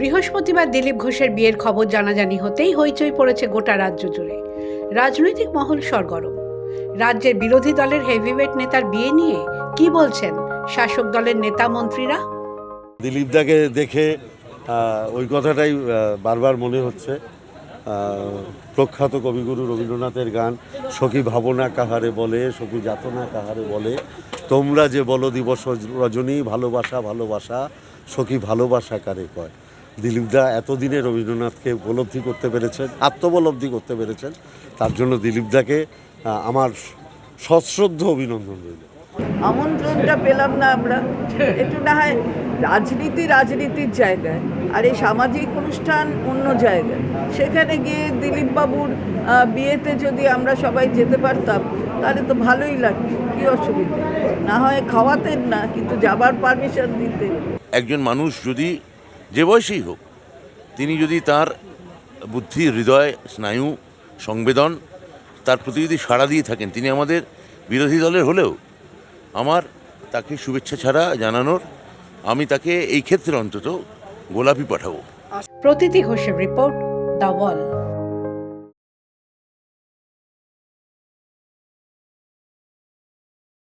বৃহস্পতিবার দিলীপ ঘোষের বিয়ের খবর জানাজানি হতেই হইচই পড়েছে গোটা রাজ্য জুড়ে। রাজনৈতিক মহল সরগরম। রাজ্যের বিরোধী দলের হেভিওয়েট নেতার বিয়ে নিয়ে কি বলছেন শাসক দলের নেতা মন্ত্রীরা? দিলীপদাকে দেখে ওই কথাটাই বারবার মনে হচ্ছে। প্রখ্যাত কবিগুরু রবীন্দ্রনাথের গান, সখী ভাবনা কাহারে বলে, সখী যাতনা কাহারে বলে, তোমরা যে বলো দিবস রজনী, ভালোবাসা ভালোবাসা, সখী ভালোবাসা কারে কয়। দিলীপদা এতদিনে রবীন্দ্রনাথকে উপলব্ধি করতে পেরেছেন, আত্মোপলব্ধি করতে পেরেছেন। তার জন্য দিলীপদাকে আমার সশ্রদ্ধ অভিনন্দন রইল। আমন্ত্রণটা পেলাম না আমরা, একটু না হয় রাজনীতির জায়গায়, আর এই সামাজিক অনুষ্ঠান অন্য জায়গায়। সেখানে গিয়ে দিলীপ বাবুর বিয়েতে যদি আমরা সবাই যেতে পারতাম তাহলে তো ভালোই লাগতো, কি অসুবিধা। না হয় খাওয়াতেন না, কিন্তু যাবার পারমিশন দিতেন। একজন মানুষ যদি যে বয়সেই হোক, তিনি যদি তার বুদ্ধি, হৃদয়, স্নায়ু, সংবেদন তার প্রতি যদি সাড়া দিয়ে থাকেন, তিনি আমাদের বিরোধী দলের হলেও আমার তাকে শুভেচ্ছা ছাড়া জানানোর, আমি তাকে এই ক্ষেত্রে অন্তত গোলাপি পাঠাবো। প্রতীতি ঘোষের রিপোর্ট, দ্য ওয়াল।